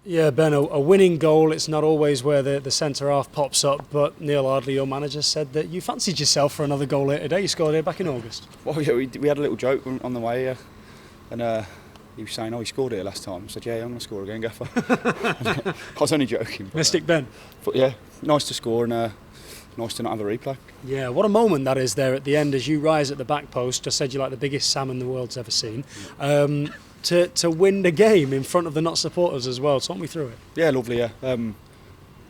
Yeah, Ben, a winning goal, it's not always where the centre-half pops up, but Neil Ardley, your manager, said that you fancied yourself for another goal here today. You scored here back in August. Well, yeah, we had a little joke on the way here, and he was saying, "Oh, he scored here last time." I said, "Yeah, I'm going to score again, Gaffer." I was only joking. Mystic Ben. But yeah, nice to score and nice to not have a replay. Yeah, what a moment that is there at the end as you rise at the back post. Just said you're like the biggest salmon the world's ever seen. To win the game in front of the not supporters as well. Talk me through it. Yeah, lovely. Yeah,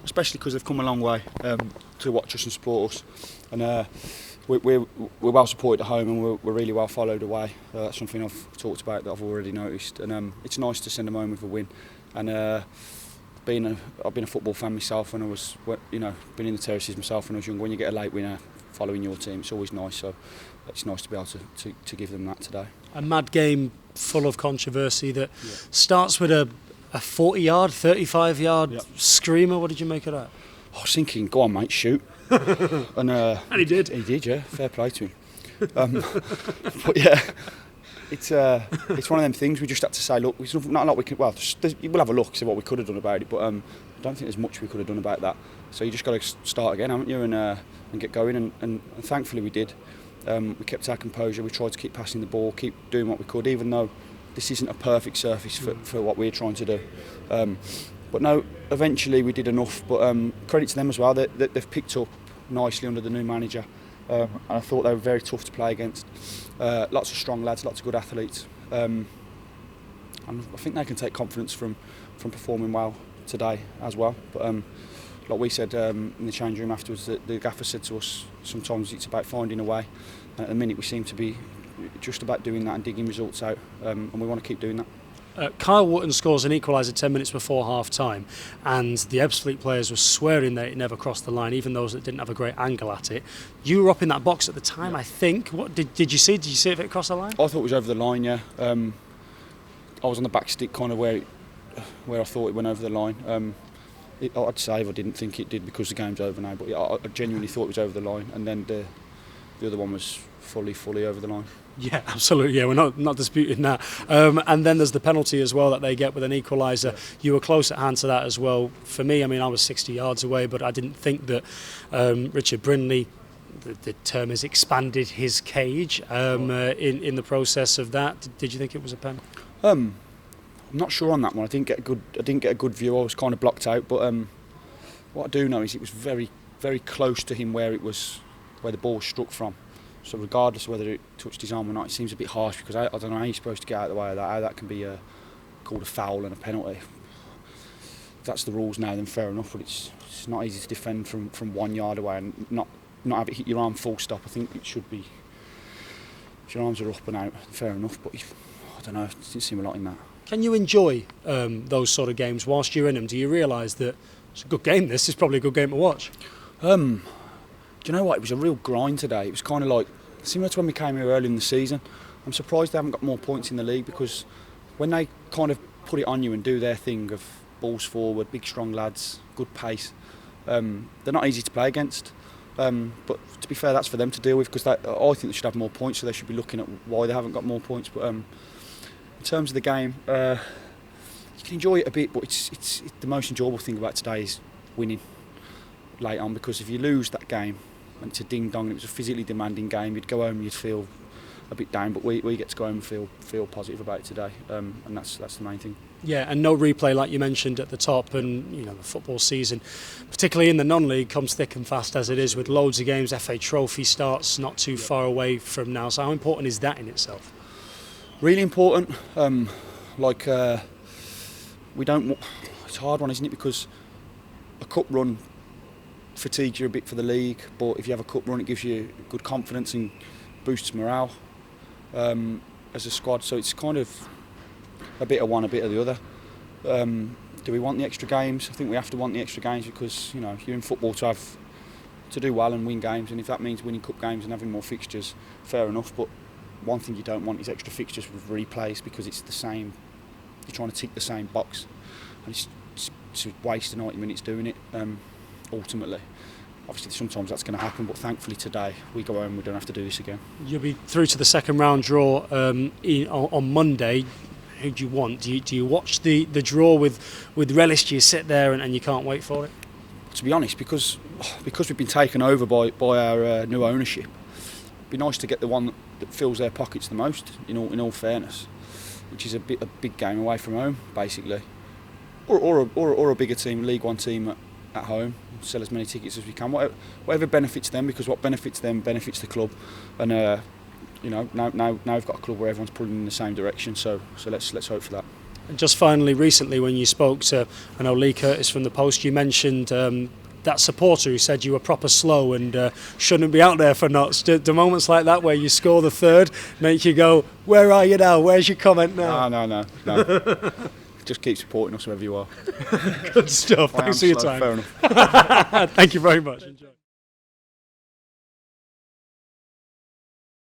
especially because they've come a long way to watch us and support us, and we're well supported at home and we're really well followed away. That's something I've talked about that I've already noticed, and it's nice to send them home with a win. And I've been a football fan myself, and I was been in the terraces myself when I was young. When you get a late winner following your team, it's always nice. So it's nice to be able to give them that today. A mad game full of controversy that starts with a 40-yard, 35-yard screamer. What did you make of that? I was thinking, go on, mate, shoot. and he did. He did, yeah. Fair play to him. But yeah, it's one of them things. We just had to say, look, there's not a lot we can. Well, we'll have a look, see what we could have done about it. But I don't think there's much we could have done about that. So you just got to start again, haven't you, and get going. And thankfully we did. We kept our composure. We tried to keep passing the ball, keep doing what we could, even though this isn't a perfect surface for what we're trying to do. But no, eventually we did enough. But credit to them as well. They've picked up nicely under the new manager. And I thought they were very tough to play against. Lots of strong lads, lots of good athletes. And I think they can take confidence from performing well today as well. But like we said in the change room afterwards, the gaffer said to us, sometimes it's about finding a way. And at the minute we seem to be just about doing that and digging results out, and we want to keep doing that. Kyle Wootton scores an equaliser 10 minutes before half-time, and the Ebbsfleet players were swearing that it never crossed the line, even those that didn't have a great angle at it. You were up in that box at the time, I think. What did you see? Did you see if it crossed the line? I thought it was over the line, yeah. I was on the back stick, kind of where I thought it went over the line. I'd say I didn't think it did because the game's over now, but yeah, I genuinely thought it was over the line, and then the other one was fully over the line. Yeah, absolutely. Yeah, we're not disputing that. And then there's the penalty as well that they get with an equaliser. Yeah. You were close at hand to that as well. For me, I mean, I was 60 yards away, but I didn't think that Richard Brindley, the term is, expanded his cage in the process of that. Did you think it was a pen? I'm not sure on that one. I didn't get a good view. I was kind of blocked out. But what I do know is it was very, very close to him where the ball struck from. So regardless of whether it touched his arm or not, it seems a bit harsh because I don't know how you're supposed to get out of the way of that. How that can be called a foul and a penalty. If that's the rules now, then fair enough. But it's not easy to defend from 1 yard away and not have it hit your arm full stop. I think it should be. If your arms are up and out, fair enough. But I don't know. It didn't seem a lot in that. Can you enjoy those sort of games whilst you're in them? Do you realise that it's a good game? This is probably a good game to watch. Do you know what? It was a real grind today. It was kind of like similar to when we came here early in the season. I'm surprised they haven't got more points in the league because when they kind of put it on you and do their thing of balls forward, big strong lads, good pace, they're not easy to play against. But to be fair, that's for them to deal with because I think they should have more points, so they should be looking at why they haven't got more points. But in terms of the game, you can enjoy it a bit, but it's the most enjoyable thing about today is winning late on, because if you lose that game and it's a ding dong, it was a physically demanding game, you'd go home and you'd feel a bit down, but we get to go home and feel positive about it today, and that's the main thing. Yeah, and no replay like you mentioned at the top, and you know the football season, particularly in the non-league, comes thick and fast as it is with loads of games. FA Trophy starts not too far away from now, so how important is that in itself? Really important. We don't. It's a hard one, isn't it? Because a cup run fatigues you a bit for the league, but if you have a cup run, it gives you good confidence and boosts morale as a squad. So it's kind of a bit of one, a bit of the other. Do we want the extra games? I think we have to want the extra games because you're in football to do well and win games, and if that means winning cup games and having more fixtures, fair enough. But one thing you don't want is extra fixtures with replays because it's the same. You're trying to tick the same box, and it's a waste of 90 minutes doing it. Ultimately, obviously sometimes that's going to happen, but thankfully today we go home, we don't have to do this again. You'll be through to the second round draw on Monday. who do you want? Do you watch the draw with relish? Do you sit there and you can't wait for it? To be honest, because we've been taken over by our new ownership, it'd be nice to get the one that fills their pockets the most. In all fairness, which is a big game away from home, basically, or a bigger team, League One team at home. Sell as many tickets as we can. Whatever benefits them, because what benefits them benefits the club. And now we've got a club where everyone's pulling in the same direction. So let's hope for that. And just finally, recently when you spoke to, I know, Lee Curtis from the Post, you mentioned that supporter who said you were proper slow and shouldn't be out there for knots. Do moments like that where you score the third make you go, where are you now? Where's your comment now? No. Just keep supporting us wherever you are. Good stuff. Thanks for your time. Fair enough. Thank you very much. Enjoy.